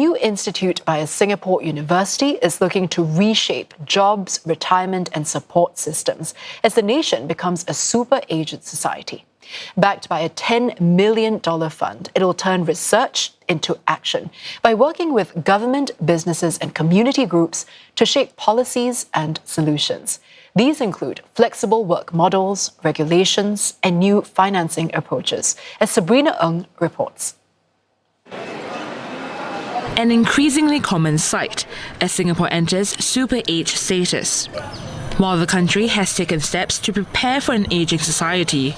new institute by a Singapore university is looking to reshape jobs, retirement and support systems as the nation becomes a super-aged society. Backed by a $10 million fund, it will turn research into action by working with government, businesses and community groups to shape policies and solutions. These include flexible work models, regulations and new financing approaches, as Sabrina Ng reports. An increasingly common sight as Singapore enters super-age status. While the country has taken steps to prepare for an aging society,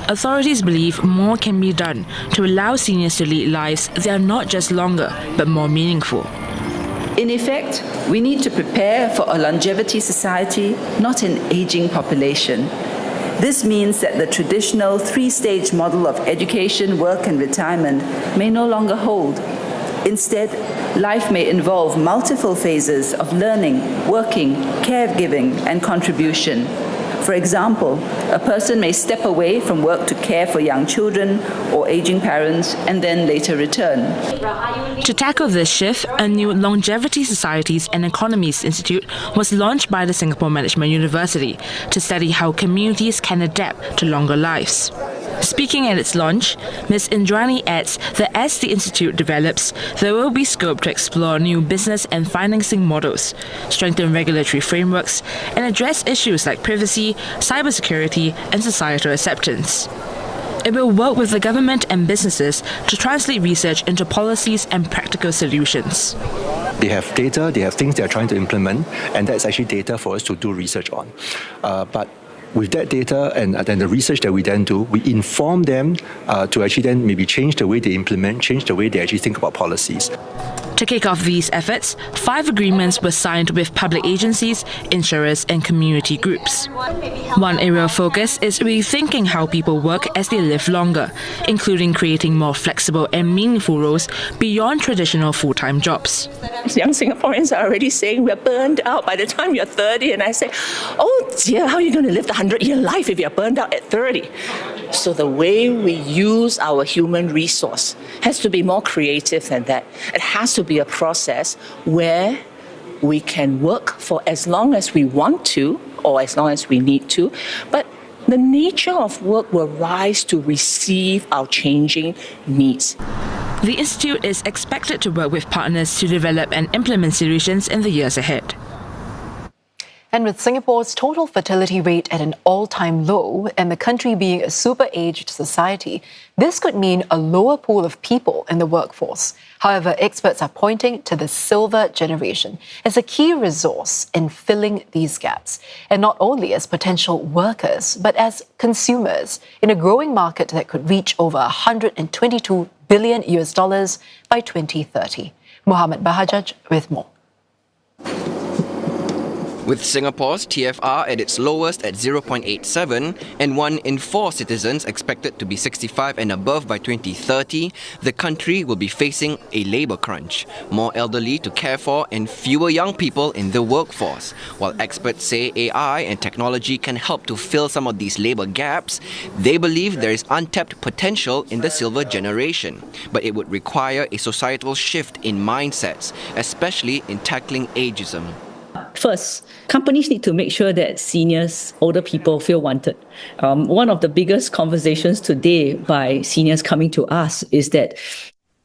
authorities believe more can be done to allow seniors to lead lives that are not just longer, but more meaningful. In effect, we need to prepare for a longevity society, not an aging population. This means that the traditional three-stage model of education, work and retirement may no longer hold. Instead, life may involve multiple phases of learning, working, caregiving and contribution. For example, a person may step away from work to care for young children or aging parents and then later return. To tackle this shift, a new Longevity Societies and Economies Institute was launched by the Singapore Management University to study how communities can adapt to longer lives. Speaking at its launch, Ms. Indrani adds that as the Institute develops, there will be scope to explore new business and financing models, strengthen regulatory frameworks, and address issues like privacy, cybersecurity, and societal acceptance. It will work with the government and businesses to translate research into policies and practical solutions. They have data, they have things they are trying to implement, and that's actually data for us to do research on. But with that data and then the research that we then do, we inform them to actually then maybe change the way they implement, change the way they actually think about policies. To kick off these efforts, 5 agreements were signed with public agencies, insurers and community groups. One area of focus is rethinking how people work as they live longer, including creating more flexible and meaningful roles beyond traditional full-time jobs. Young Singaporeans are already saying we're burned out by the time you're 30, and I say, oh dear, how are you going to live the 100-year life if you're burned out at 30? So the way we use our human resource has to be more creative than that. It has to be a process where we can work for as long as we want to or as long as we need to, but the nature of work will rise to receive our changing needs. The Institute is expected to work with partners to develop and implement solutions in the years ahead. And with Singapore's total fertility rate at an all-time low and the country being a super-aged society, this could mean a lower pool of people in the workforce. However, experts are pointing to the silver generation as a key resource in filling these gaps, and not only as potential workers, but as consumers in a growing market that could reach over $122 billion by 2030. Mohammed Bahajjaj with more. With Singapore's TFR at its lowest at 0.87 and 1 in 4 citizens expected to be 65 and above by 2030, the country will be facing a labour crunch, more elderly to care for and fewer young people in the workforce. While experts say AI and technology can help to fill some of these labour gaps, they believe there is untapped potential in the silver generation. But it would require a societal shift in mindsets, especially in tackling ageism. First, companies need to make sure that seniors, older people feel wanted. One of the biggest conversations today by seniors coming to us is that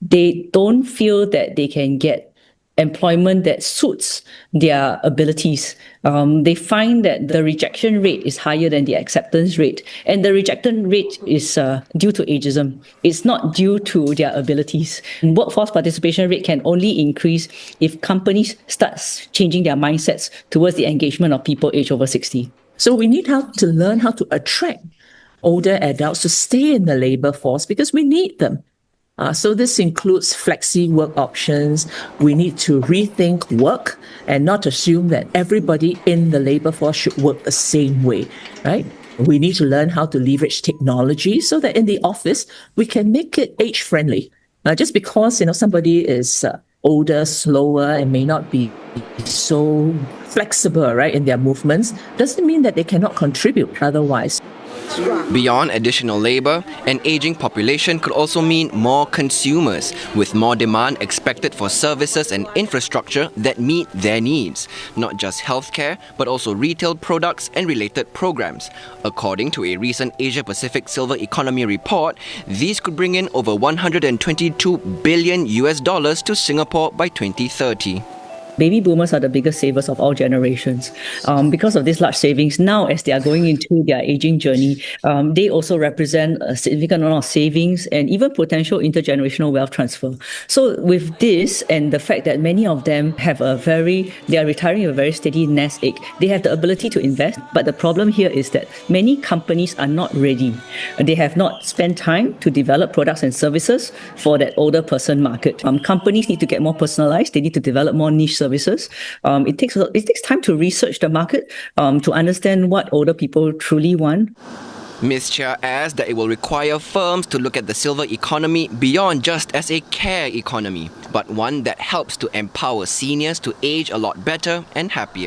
they don't feel that they can get employment that suits their abilities. They find that the rejection rate is higher than the acceptance rate. And the rejection rate is due to ageism. It's not due to their abilities. And workforce participation rate can only increase if companies start changing their mindsets towards the engagement of people aged over 60. So we need to learn how to attract older adults to stay in the labour force because we need them. So this includes flexi work options. We need to rethink work and not assume that everybody in the labour force should work the same way, right? We need to learn how to leverage technology so that in the office, we can make it age-friendly. Just because, somebody is older, slower, and may not be so flexible, right, in their movements, doesn't mean that they cannot contribute otherwise. Beyond additional labor, an aging population could also mean more consumers, with more demand expected for services and infrastructure that meet their needs, not just healthcare, but also retail products and related programs. According to a recent Asia-Pacific Silver Economy report, these could bring in over $122 billion to Singapore by 2030. Baby boomers are the biggest savers of all generations. Because of these large savings, now as they are going into their aging journey, they also represent a significant amount of savings and even potential intergenerational wealth transfer. So with this and the fact that many of them they are retiring with a very steady nest egg, they have the ability to invest. But the problem here is that many companies are not ready. They have not spent time to develop products and services for that older person market. Companies need to get more personalized. They need to develop more niche services. It takes time to research the market, to understand what older people truly want. Ms. Chia adds that it will require firms to look at the silver economy beyond just as a care economy, but one that helps to empower seniors to age a lot better and happier.